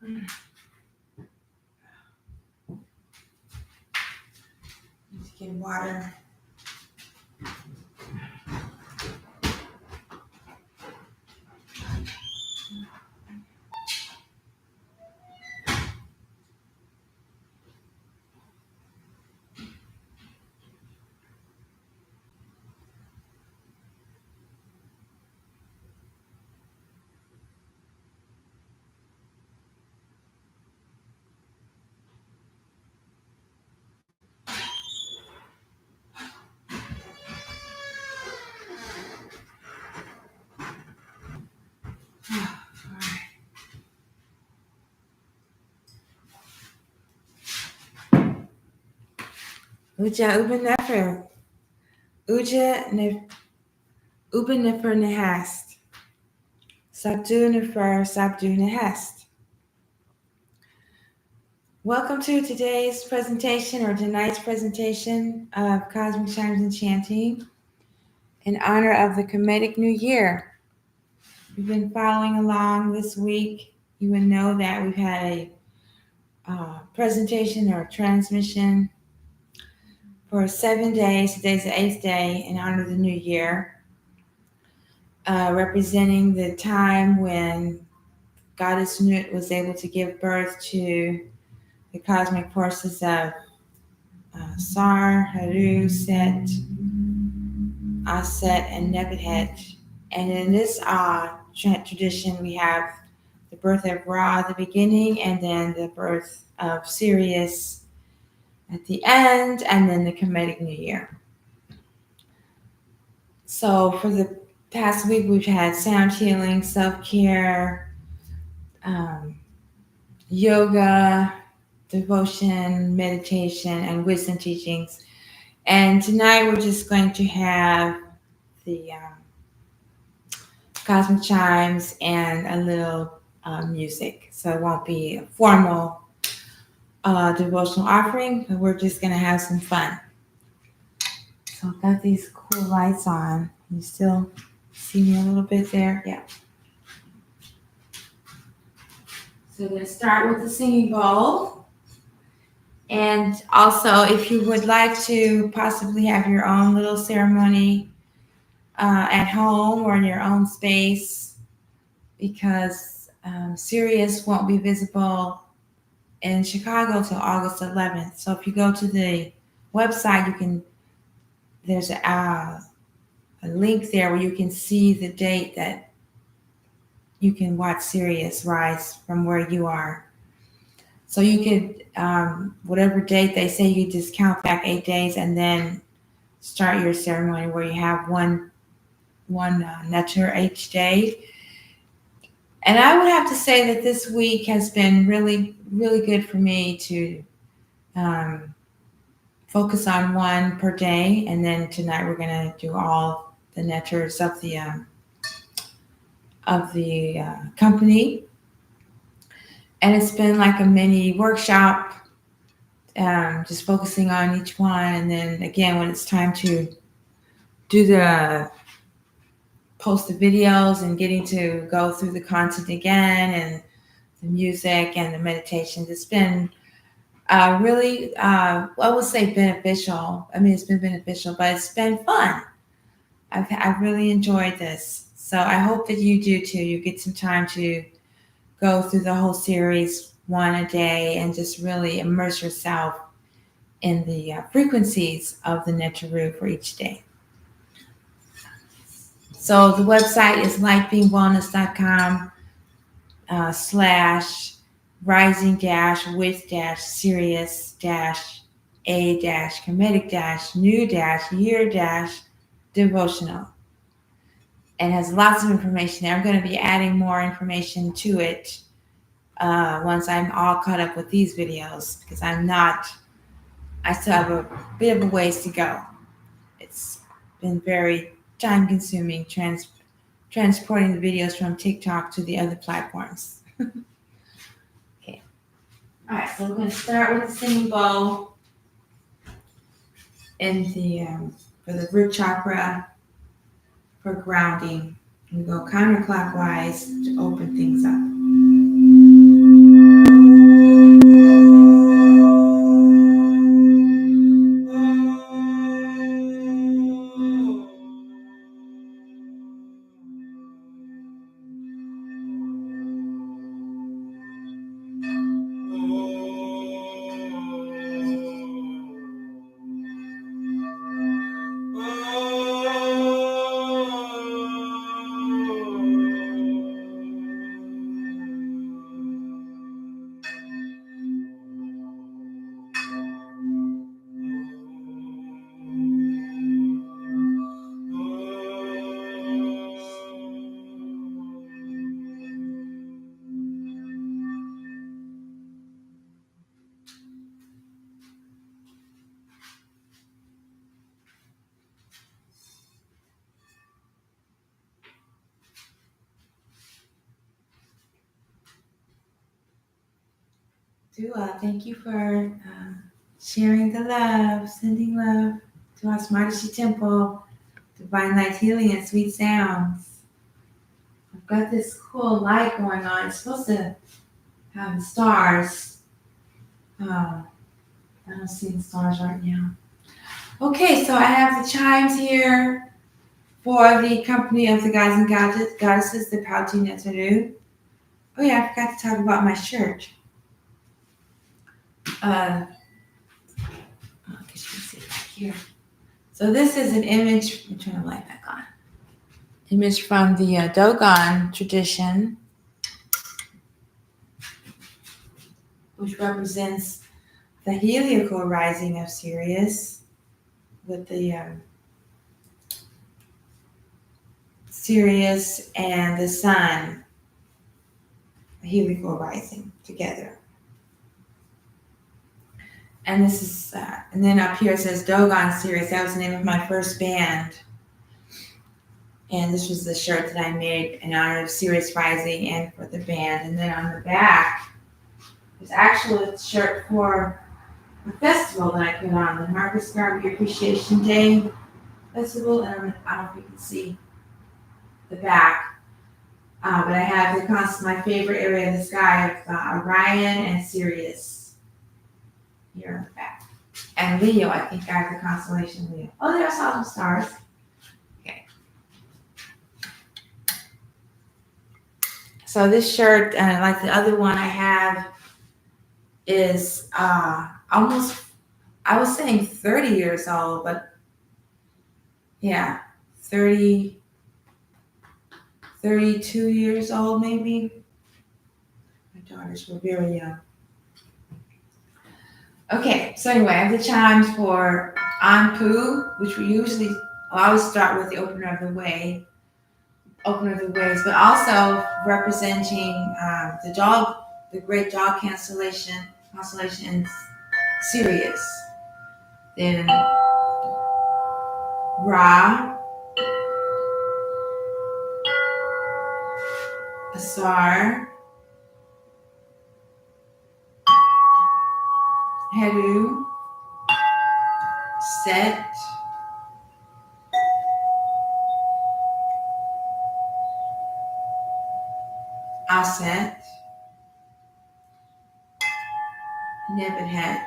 Just get water. Uja uben nefer. Uben nefer nehast. Sabdu nefer sabdu nehast. Welcome to today's presentation, or tonight's presentation of Cosmic Chimes and Chanting in honor of the Kemetic New Year. We've been following along this week. You would know that we've had a presentation or transmission for 7 days. Today's the 8th day in honor of the New Year, representing the time when Goddess Nut was able to give birth to the cosmic forces of Sar, Haru, Set, Aset, and Nebuchadnezzar. And in this tradition, we have the birth of Ra at the beginning, and then the birth of Sirius at the end, and then the Kemetic New Year. So for the past week, we've had sound healing, self-care, yoga, devotion, meditation, and wisdom teachings. And tonight we're just going to have the Cosmic Chimes and a little music. So it won't be a formal devotional offering, but we're just going to have some fun. So I've got these cool lights on. You still see me a little bit there? Yeah. So we're going to start with the singing bowl. And also, if you would like to possibly have your own little ceremony at home or in your own space, because Sirius won't be visible in Chicago till August 11th. So if you go to the website, there's a link there where you can see the date that you can watch Sirius rise from where you are. So you could, whatever date they say, you just count back 8 days and then start your ceremony where you have one nectar each day. And I would have to say that this week has been really, really good for me to focus on one per day. And then tonight we're going to do all the nectars of the company. And it's been like a mini workshop, just focusing on each one. And then again, when it's time to post the videos and getting to go through the content again and the music and the meditations, it's been really, I would say beneficial. I mean, it's been beneficial, but it's been fun. I've really enjoyed this. So I hope that you do too. You get some time to go through the whole series one a day and just really immerse yourself in the frequencies of the Neteru for each day. So the website is lightbeamwellness.com /rising-with-Sirius-A-Kemetic-new-year-devotional. And has lots of information there. I'm going to be adding more information to it once I'm all caught up with these videos, because I still have a bit of a ways to go. It's been very time consuming transporting the videos from TikTok to the other platforms. Okay. All right, so we're going to start with the singing bowl and for the root chakra for grounding. We go counterclockwise to open things up. Dua, thank you for sharing the love, sending love to our Smartishi Temple, Divine Light Healing and Sweet Sounds. I've got this cool light going on. It's supposed to have the stars. I don't see the stars right now. Okay, so I have the chimes here for the company of the gods and goddesses, the Pauti Netaru. Oh yeah, I forgot to talk about my shirt. I guess you can see it back here. So this is an image. Let me turn the light back on. Image from the Dogon tradition, which represents the heliacal rising of Sirius with the Sirius and the sun, the heliacal rising together. And this is, and then up here it says Dogon Sirius. That was the name of my first band. And this was the shirt that I made in honor of Sirius Rising and for the band. And then on the back, there's actually a shirt for a festival that I put on, the Marcus Garvey Appreciation Day Festival. And I don't know if you can see the back. But I have my favorite area of the sky of Orion and Sirius here on the back. And Leo, I think I have the constellation Leo. Oh, there's all some stars. Okay. So this shirt, like the other one I have, is almost, I was saying 30 years old, but yeah, 30, 32 years old maybe. My daughters were very young. Okay, so anyway, I have the chimes for Anpu, which we usually always start with the opener of the ways, but also representing the great dog constellation in Sirius. Then Ra, Asar, Heru, Set, Aset, Nebenhet.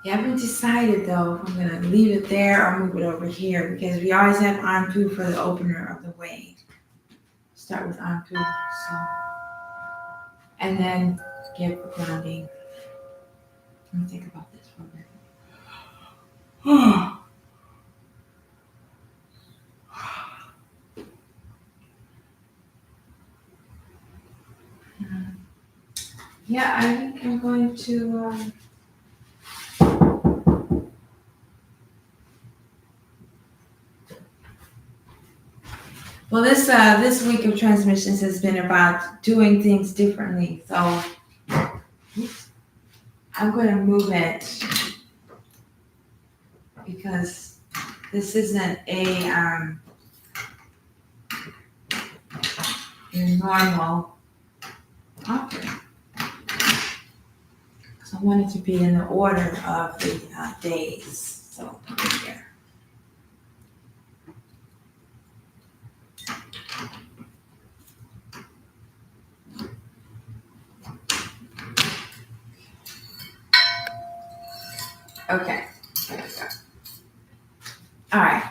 Yeah, I haven't decided though if I'm gonna leave it there or move it over here because we always have Anpu for the opener of the way. Start with Anpu, so, and then give the grounding. Let me think about this for a minute. Yeah, I think I'm going to. Well, this week of transmissions has been about doing things differently. So I'm going to move it because this isn't a normal offering. So I want it to be in the order of the days. So here. Okay, there we go. All right.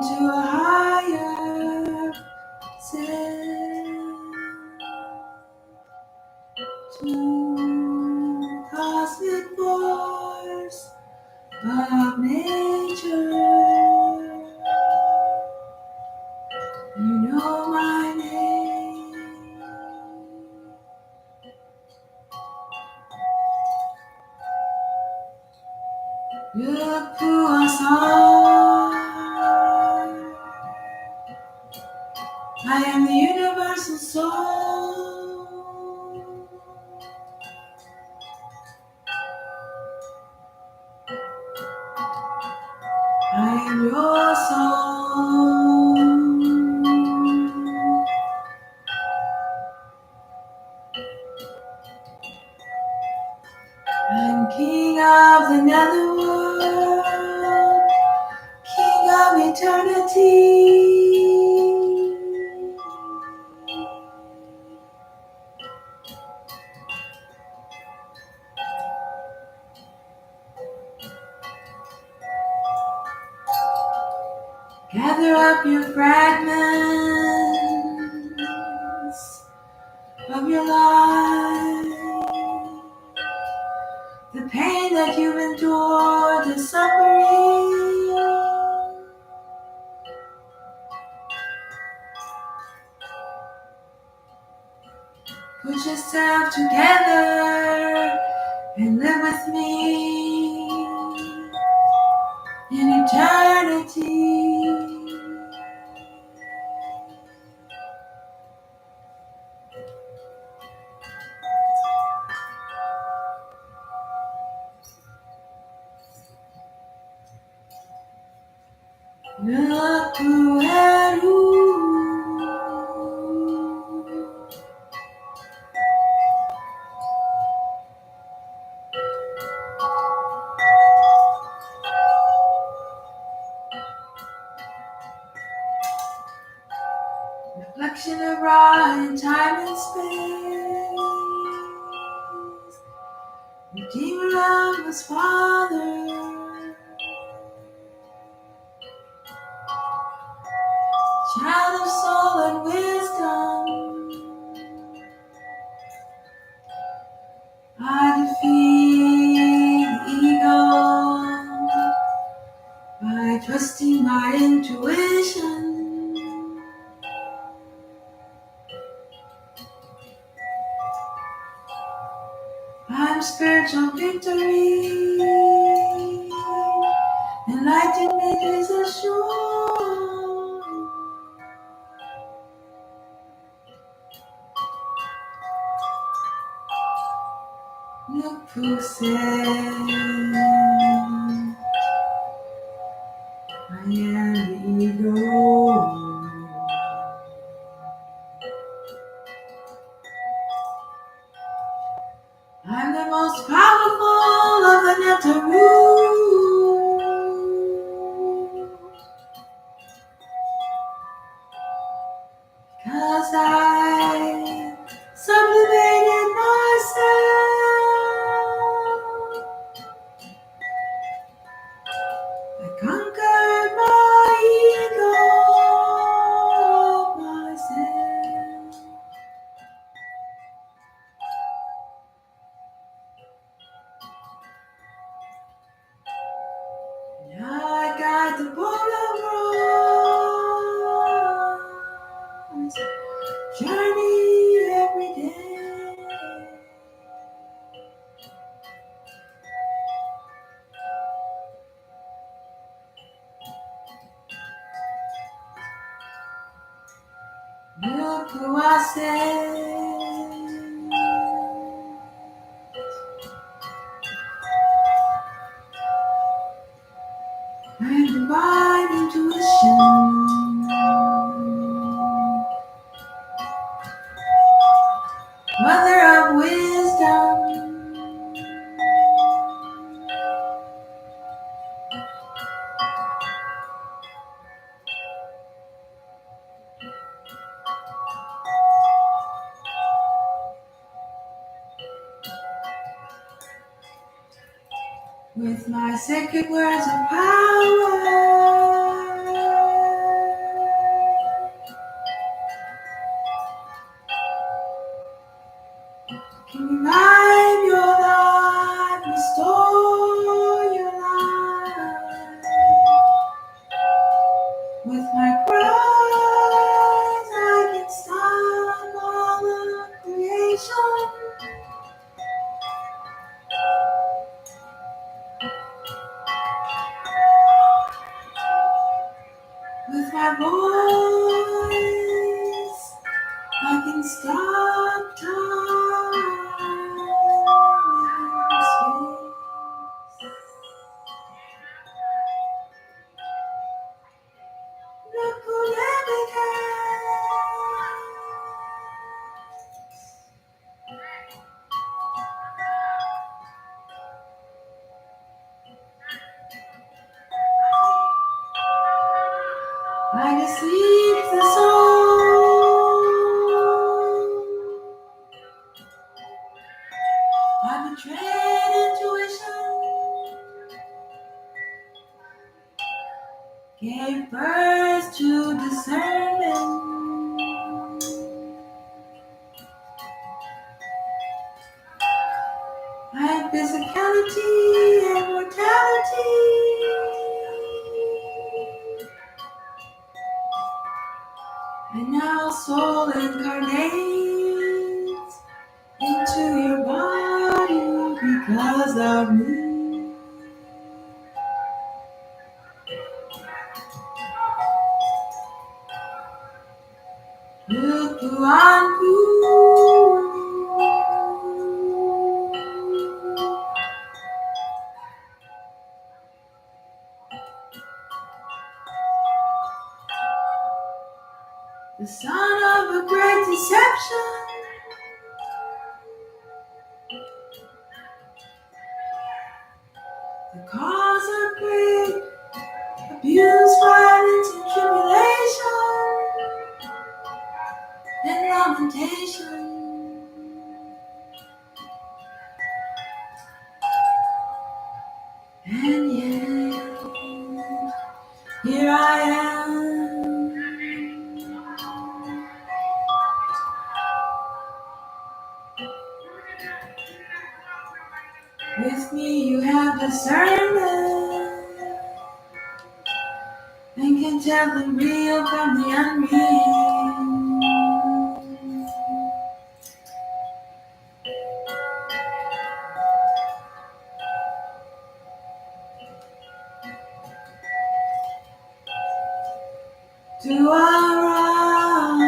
into a higher sense to cosmic force of nature. You know my name. Look to us all. I am the universal soul. I am your soul. I'm king of the netherworld, king of eternity. Gather up your fragments of your life, the pain that you've endured, the suffering. Put yourself together and live with me in eternity. Look to Heru. Reflection of Ra in time and space. Redeemer of his father. Child of soul and wisdom, I defeat the ego by trusting my intuition. I'm spiritual victory, enlightenment is assured. Look who said, I am the ego. I'm the most powerful of the Netaru. 'Cause I sublimated myself. I conquered my ego, myself. Now I got the Polaroids journey every day. Look who I said. I am divine intuition. Mother of wisdom. With my sacred words of power, With my cries, I can stop all of creation. With my voice, I can stop time and space. Look who let me I deceive the soul. I betrayed intuition. Gave birth to discernment. I had physicality and mortality. And now soul incarnates into your body because of me. Look who I'm who. The son of a great deception. The cause of great abuse, violence, and tribulation, and lamentation. And yet, here I am. With me you have discernment and can tell the real from the unreal. Do I run?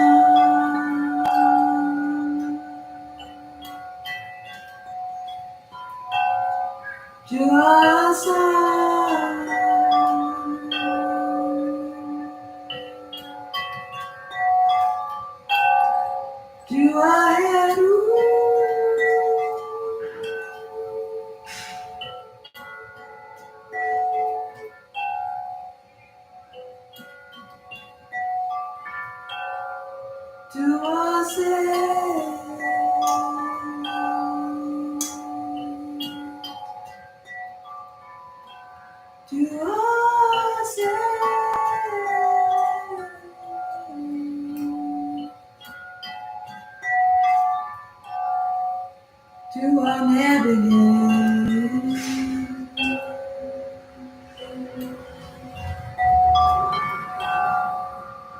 Do I sigh? Do I head do I say? Do I say? Do I navigate?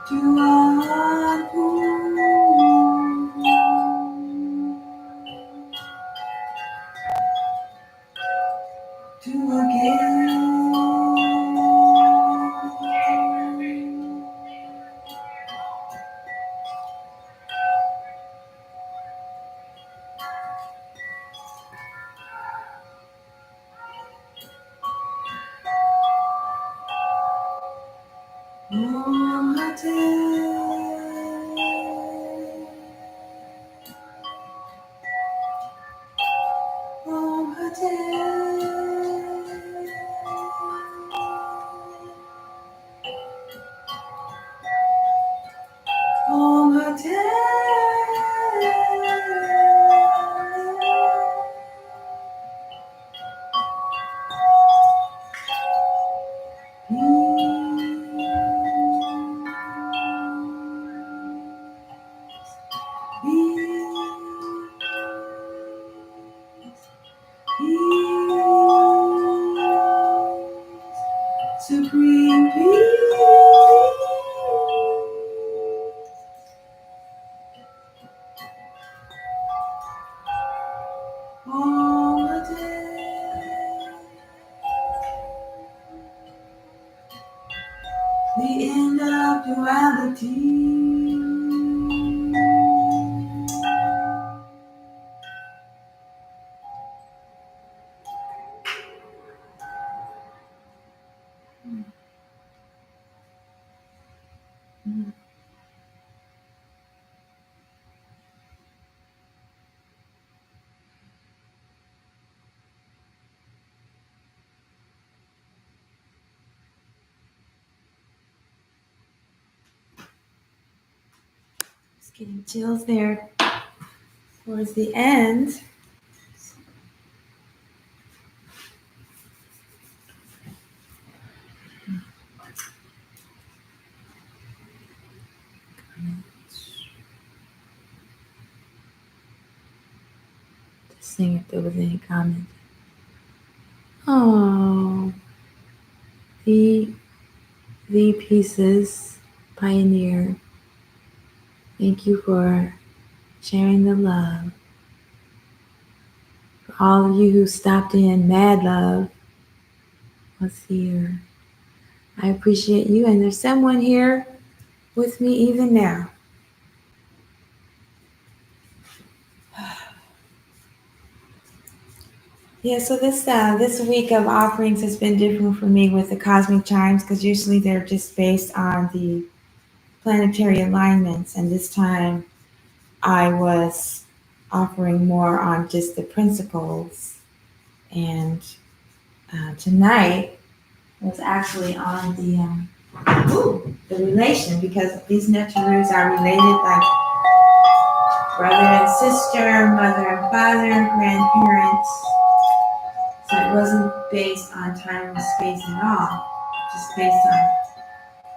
Do I pull? Do I get? On my tail, on my tail, on my Supreme peace. the end of duality. Just getting chills there towards the end. Just seeing if there was any comment. Oh, the pieces, Pioneer. Thank you for sharing the love. For all of you who stopped in, Mad Love was here. I appreciate you, and there's someone here with me even now. Yeah, so this week of offerings has been different for me with the cosmic chimes because usually they're just based on the planetary alignments, and this time I was offering more on just the principles. And tonight was actually on the relation, because these Netarus are related like brother and sister, mother and father, grandparents. So it wasn't based on time and space at all, just based on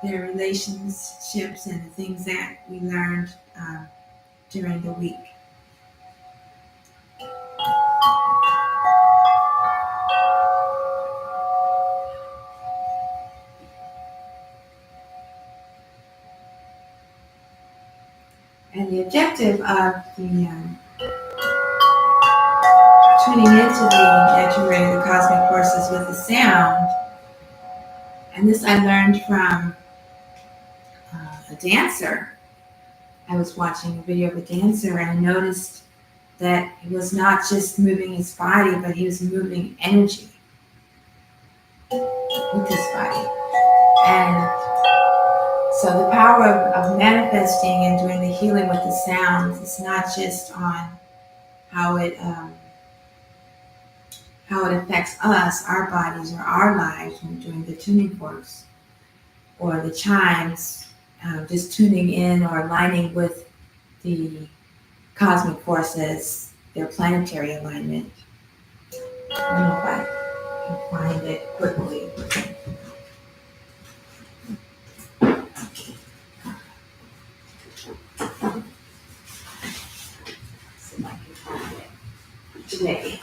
their relationships and the things that we learned during the week. And the objective of the tuning into the Netarune, the cosmic forces with the sound, and this I learned from a dancer. I was watching a video of a dancer and I noticed that he was not just moving his body, but he was moving energy with his body. And so the power of manifesting and doing the healing with the sounds is not just on how it affects us, our bodies, or our lives when doing the tuning forks or the chimes, just tuning in or aligning with the cosmic forces, their planetary alignment. I don't know if I can find it quickly. See if I can find it today.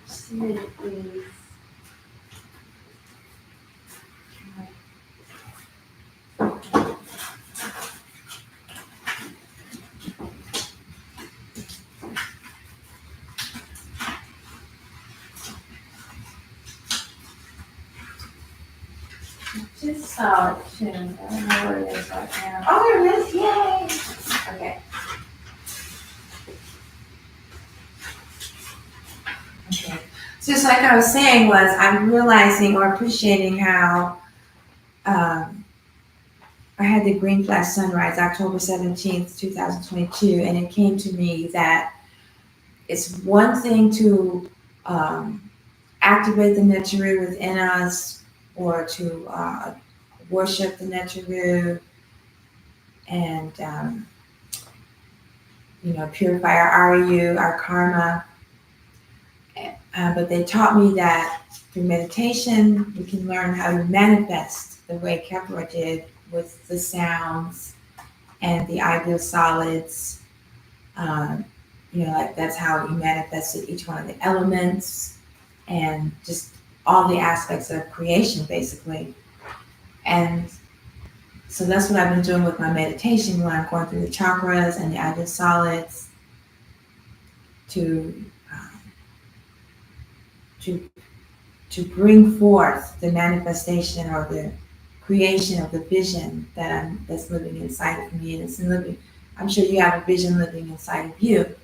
Just a minute, please. Just saw it too. I don't know where it is right now. Oh, there it is! Yay! Okay. Okay. So just like I was saying, was I'm realizing or appreciating how I had the green flash sunrise October 17th, 2022, and it came to me that it's one thing to activate the Neteru within us, or to worship the Neteru and purify our Aryu, our karma. But they taught me that through meditation, we can learn how to manifest the way Kepler did with the sounds and the ideal solids. Like that's how he manifested each one of the elements and just all the aspects of creation, basically. And So that's what I've been doing with my meditation when I'm going through the chakras and the ideal solids to um, to to bring forth the manifestation or the creation of the vision that's living inside of me, and it's living. I'm sure you have a vision living inside of you.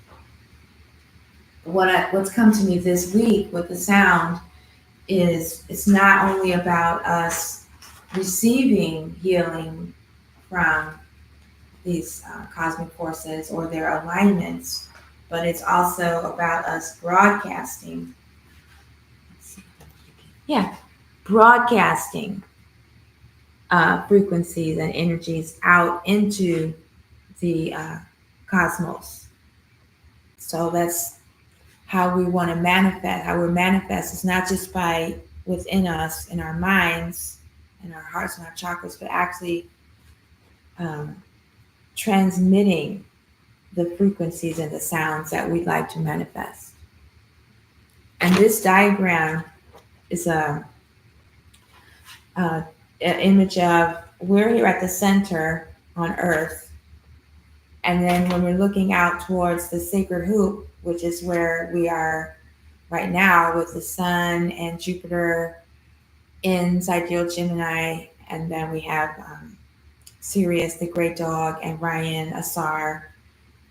What's come to me this week with the sound is it's not only about us receiving healing from these cosmic forces or their alignments, but it's also about us broadcasting. Yeah, broadcasting frequencies and energies out into the cosmos. So that's how we want to manifest. How we manifest is not just by within us, in our minds, in our hearts and our chakras, but actually um, transmitting the frequencies and the sounds that we'd like to manifest. And this diagram is an image of we're here at the center on Earth, and then when we're looking out towards the sacred hoop, which is where we are right now with the Sun and Jupiter in Sidereal Gemini, and then we have Sirius, the Great Dog, and Ryan, Asar,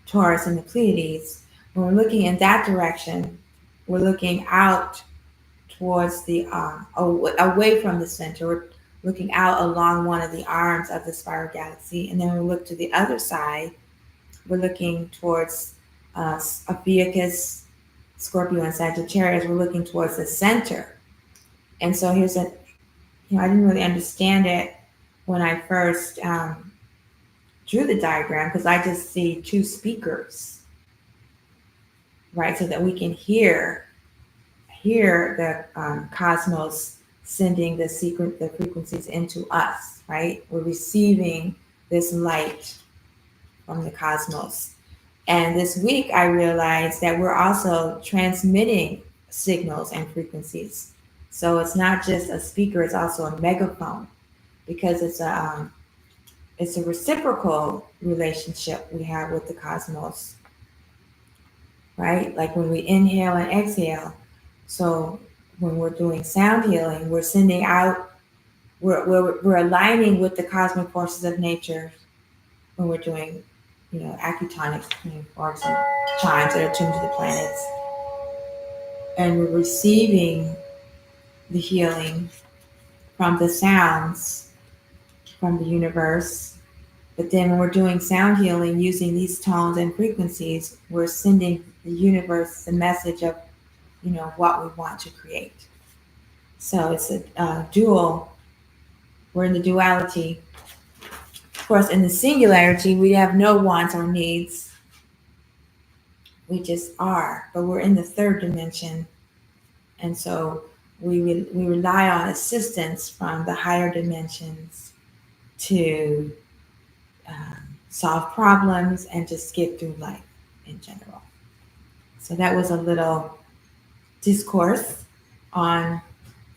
Taurus, and the Pleiades. When we're looking in that direction, we're looking out towards the away from the center. We're looking out along one of the arms of the spiral galaxy, and then we look to the other side. We're looking towards Ophiuchus, Scorpio, and Sagittarius. We're looking towards the center. And so here's I didn't really understand it when I first drew the diagram because I just see two speakers, right? So that we can hear the cosmos sending the frequencies into us, right? We're receiving this light from the cosmos. And this week I realized that we're also transmitting signals and frequencies. So it's not just a speaker, it's also a megaphone because it's a reciprocal relationship we have with the cosmos, right? Like when we inhale and exhale. So when we're doing sound healing, we're sending out, we're aligning with the cosmic forces of nature when we're doing, acutonics, forks and chimes that are tuned to the planets. And we're receiving the healing from the sounds from the universe. But then when we're doing sound healing using these tones and frequencies, we're sending the universe the message of, what we want to create. So it's a dual. We're in the duality. Of course, in the singularity, we have no wants or needs. We just are. But we're in the third dimension. And so we rely on assistance from the higher dimensions to solve problems and just get through life in general. So that was a little discourse on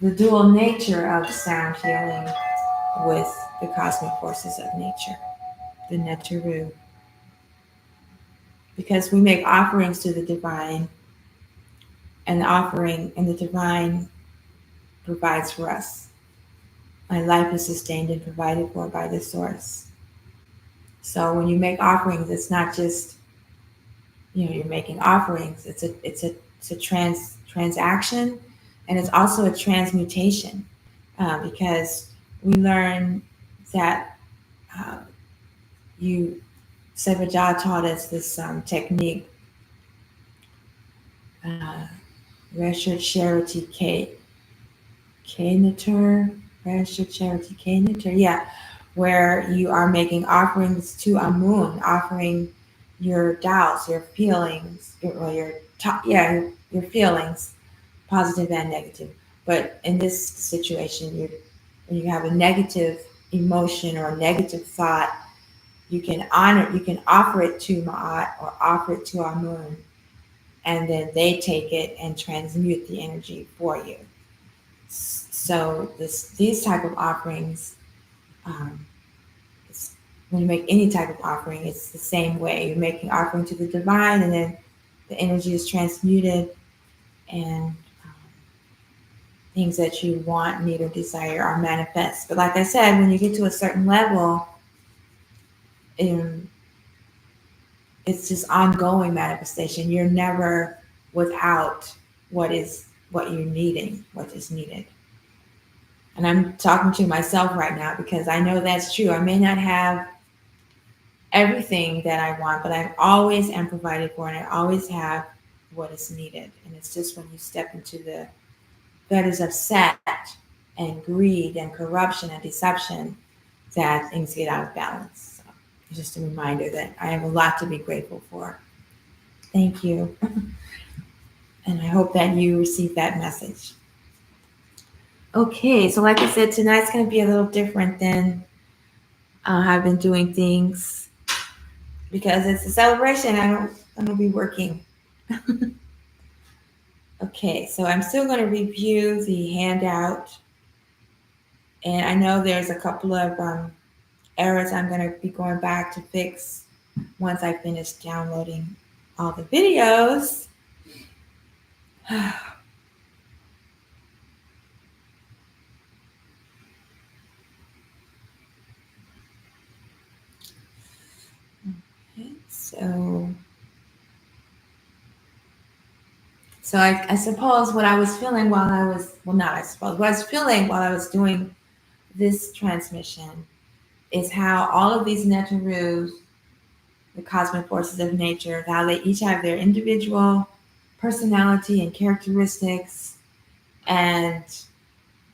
the dual nature of sound healing with the cosmic forces of nature, the Neteru. Because we make offerings to the divine, and the divine provides for us. My life is sustained and provided for by the source. So when you make offerings, it's not just, you're making offerings. It's a transaction, and it's also a transmutation, because we learn that Sebajah taught us this technique, Resher Charity Resher Charity yeah, where you are making offerings to Amun, offering your doubts, your feelings, your feelings, positive and negative. But in this situation, when you have a negative emotion or a negative thought, you can offer it to Ma'at or offer it to Amun, and then they take it and transmute the energy for you. So these type of offerings when you make any type of offering, it's the same way. You're making offering to the divine, and then the energy is transmuted, and things that you want, need, or desire are manifest. But like I said, when you get to a certain level, um, it's just ongoing manifestation. You're never without what you're needing, what is needed. And I'm talking to myself right now because I know that's true. I may not have everything that I want, but I always am provided for, and I always have what is needed. And it's just when you step into the fetters of set and greed and corruption and deception that things get out of balance. So it's just a reminder that I have a lot to be grateful for. Thank you. And I hope that you receive that message. Okay, so like I said, tonight's going to be a little different than I've been doing things because it's a celebration. I'm going to be working. Okay, so I'm still going to review the handout, and I know there's a couple of errors I'm going to be going back to fix once I finish downloading all the videos. Okay, so I suppose what I was feeling while I was, well, not I suppose, what I was feeling while I was doing this transmission is how all of these Netarus, the cosmic forces of nature, how they each have their individual personality and characteristics and,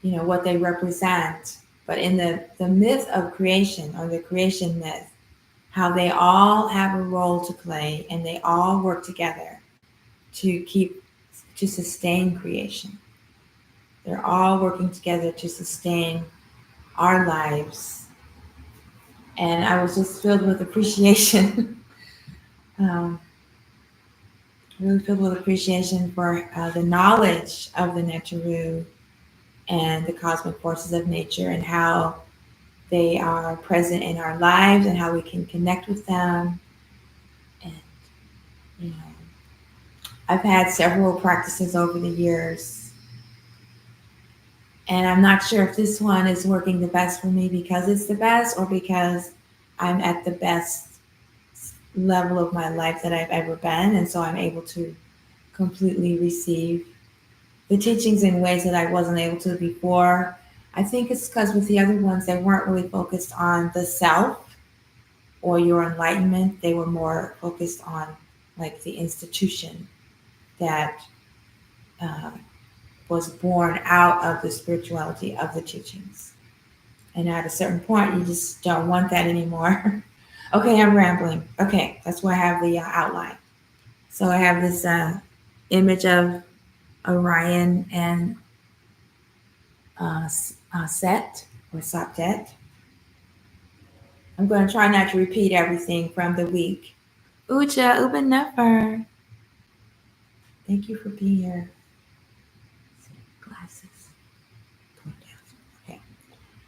what they represent. But in the myth of creation, or the creation myth, how they all have a role to play and they all work together to sustain creation. They're all working together to sustain our lives. And I was just filled with appreciation, um, really filled with appreciation for the knowledge of the Netaru and the cosmic forces of nature and how they are present in our lives and how we can connect with them. And, you know, I've had several practices over the years, and I'm not sure if this one is working the best for me because it's the best or because I'm at the best level of my life that I've ever been. And so I'm able to completely receive the teachings in ways that I wasn't able to before. I think it's because with the other ones, they weren't really focused on the self or your enlightenment. They were more focused on like the institution that uh, was born out of the spirituality of the teachings. And at a certain point, you just don't want that anymore. Okay, I'm rambling. Okay, that's why I have the outline. So I have this image of Orion and Set or Saptet. I'm going to try not to repeat everything from the week. Uja Ubanefar. Thank you for being here. Glasses. Okay.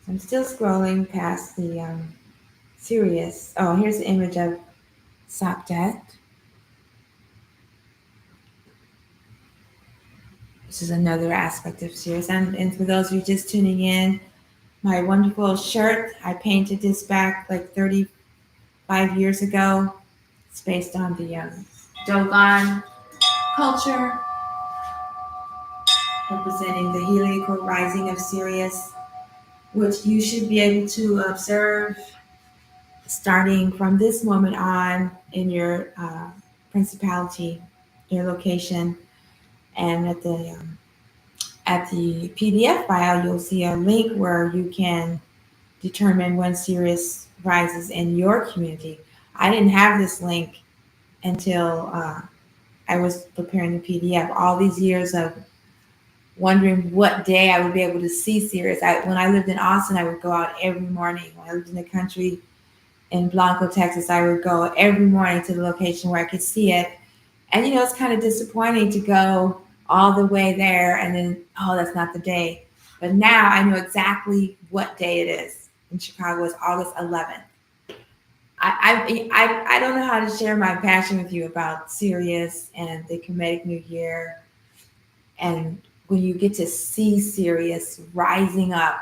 So I'm still scrolling past the Sirius. Oh, here's the image of Saptet. This is another aspect of Sirius. And for those of you just tuning in, my wonderful shirt, I painted this back like 35 years ago. It's based on the Dogon culture, representing the heliacal rising of Sirius, which you should be able to observe starting from this moment on in your principality, your location, and at the PDF file, you'll see a link where you can determine when Sirius rises in your community. I didn't have this link until I was preparing the PDF. All these years of wondering what day I would be able to see Sirius. When I lived in Austin, I would go out every morning. When I lived in the country in Blanco, Texas, I would go every morning to the location where I could see it. And, it's kind of disappointing to go all the way there and then, oh, that's not the day. But now I know exactly what day it is. In Chicago, it's August 11th. I don't know how to share my passion with you about Sirius and the Kemetic New Year, and when you get to see Sirius rising up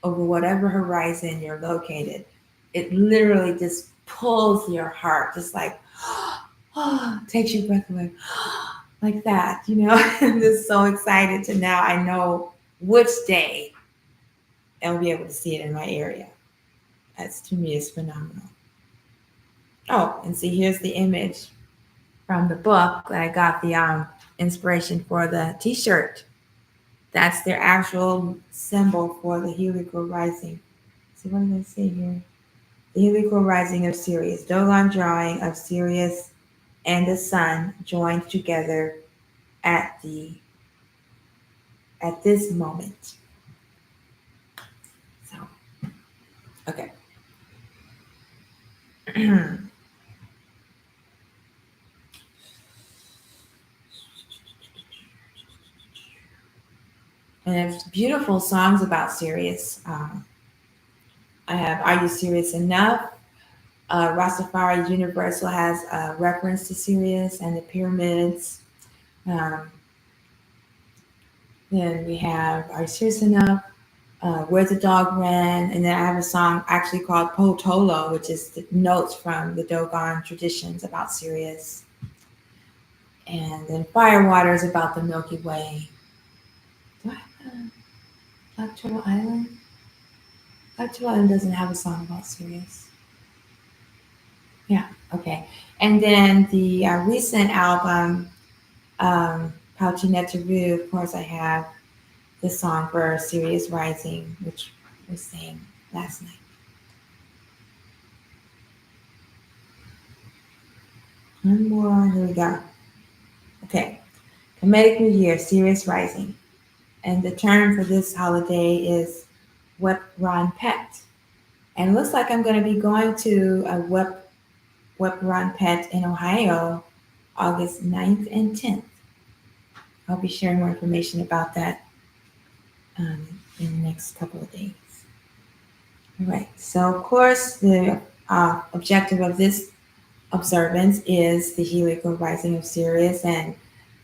over whatever horizon you're located, it literally just pulls your heart, just like takes your breath away, like that. I'm just so excited to now I know which day I'll be able to see it in my area. That's to me is phenomenal. Oh, and see, here's the image from the book that I got the inspiration for the T-shirt. That's their actual symbol for the heliacal rising. So what did I say here? The heliacal rising of Sirius. Dogon drawing of Sirius and the sun joined together at this moment. So okay. And it's beautiful songs about Sirius. I have Are You Serious Enough? Rastafari Universal has a reference to Sirius and the pyramids. Um, then we have Are You Serious Enough? Where the Dog Ran. And then I have a song actually called Potolo, which is the notes from the Dogon traditions about Sirius. And then Firewater is about the Milky Way. Do I have a Black Turtle Island? Black Turtle Island doesn't have a song about Sirius. Yeah, okay. And then the recent album, Pauchi of course, I have the song for Sirius Rising, which we sang last night. One more, here we go. Okay, Kemetic New Year, Sirius Rising. And the term for this holiday is Wep Ron Pet. And it looks like I'm going to be going to a Wep Ron Pet in Ohio, August 9th and 10th. I'll be sharing more information about that in the next couple of days. All right, so of course, the objective of this observance is the heliacal rising of Sirius and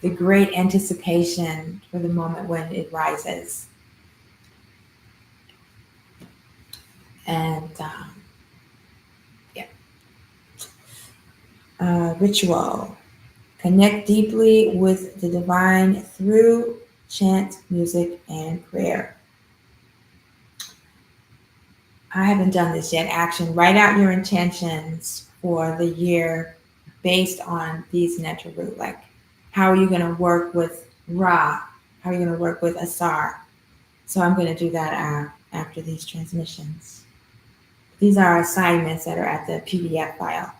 the great anticipation for the moment when it rises. And ritual. Connect deeply with the divine through chant, music, and prayer. I haven't done this yet. Action. Write out your intentions for the year based on these natural root. Like, how are you going to work with Ra? How are you going to work with Asar? So I'm going to do that after these transmissions. These are assignments that are at the PDF file.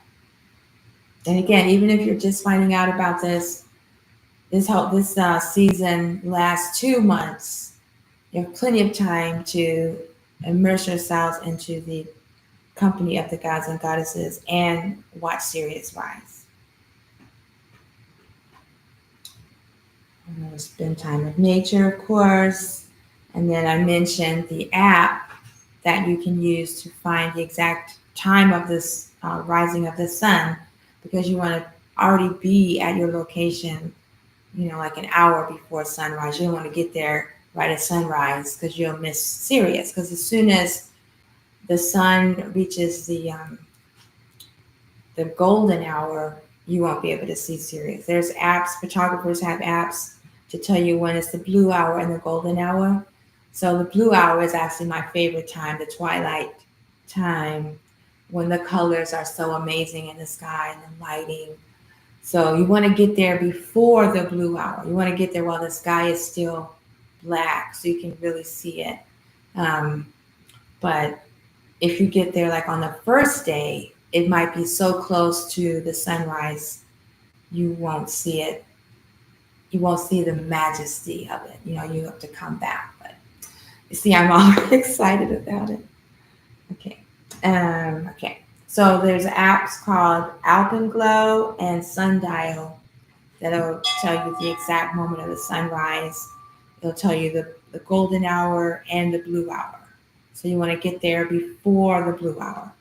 And again, even if you're just finding out about this season lasts 2 months, you have plenty of time to immerse yourselves into the company of the gods and goddesses and watch Sirius rise. I'm going to spend time with nature, of course. And then I mentioned the app that you can use to find the exact time of this rising of the sun, because you want to already be at your location, like an hour before sunrise. You don't want to get there right at sunrise because you'll miss Sirius. Because as soon as the sun reaches the golden hour, you won't be able to see Sirius. There's apps, photographers have apps to tell you when it's the blue hour and the golden hour. So the blue hour is actually my favorite time, the twilight time, when the colors are so amazing in the sky and the lighting. So you want to get there before the blue hour. You want to get there while the sky is still black so you can really see it. But if you get there like on the first day, it might be so close to the sunrise, you won't see it. You won't see the majesty of it. You have to come back. But you see, I'm all excited about it. Okay. Okay. So there's apps called Alpenglow and Sundial that'll tell you the exact moment of the sunrise. It'll tell you the golden hour and the blue hour. So you want to get there before the blue hour,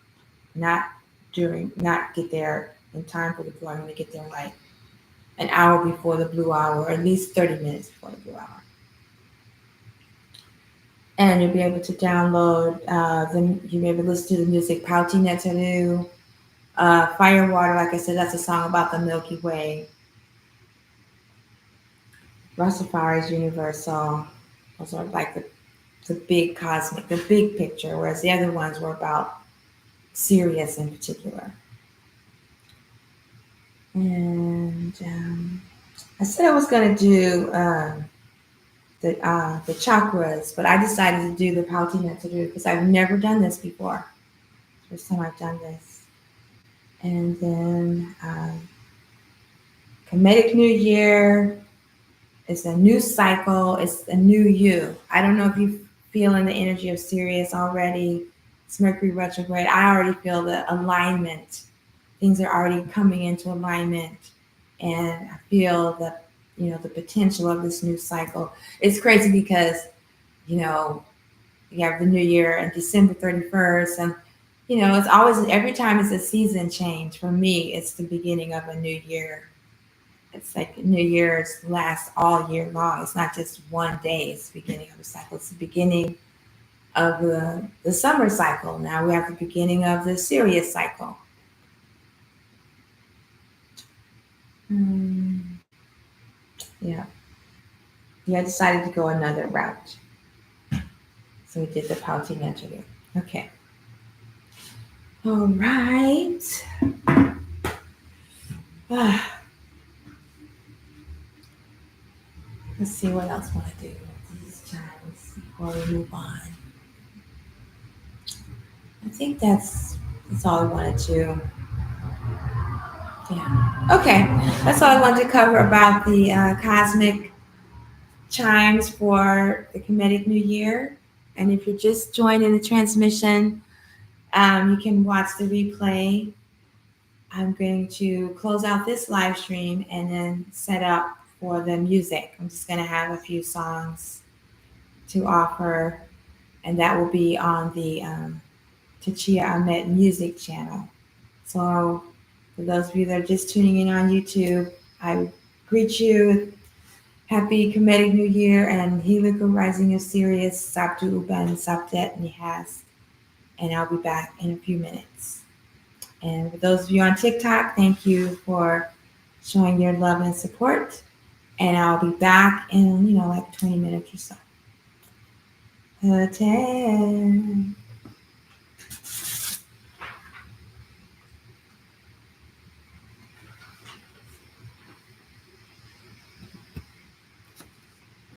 not not get there in time for the blue hour. I'm going to get there like an hour before the blue hour, or at least 30 minutes before the blue hour. And you'll be able to download, you'll be able to listen to the music Pauti Netaru, Firewater, like I said, that's a song about the Milky Way. Rastafari is universal. Those are like the big cosmic, the big picture, whereas the other ones were about Sirius in particular. And I said I was going to do the chakras, but I decided to do the Pauti Netaru because I've never done this before. First time I've done this. And then Kemetic New Year is a new cycle. It's a new you. I don't know if you feel in the energy of Sirius already. It's Mercury retrograde. I already feel the alignment. Things are already coming into alignment, and I feel that the potential of this new cycle. It's crazy because you have the new year on December 31st, and it's always, every time it's a season change. For me, it's the beginning of a new year. It's like New Year's lasts all year long. It's not just one day. It's the beginning of a cycle. It's the beginning of the summer cycle. Now we have the beginning of the Sirius cycle. Yeah. Yeah, I decided to go another route. So we did the pouting interview. Okay. All right. Let's see what else I want to do with these chimes before we move on. I think that's all I wanted to. Yeah. Okay. That's all I wanted to cover about the cosmic chimes for the Kemetic New Year. And if you're just joining the transmission, you can watch the replay. I'm going to close out this live stream and then set up for the music. I'm just going to have a few songs to offer, and that will be on the Tachia Ahmed music channel. So for those of you that are just tuning in on YouTube, I greet you with happy Kemetic New Year and Helical Rising of Sirius, Sabtu Uban, Sabtet Nihas. And I'll be back in a few minutes. And for those of you on TikTok, thank you for showing your love and support. And I'll be back in, like 20 minutes or so.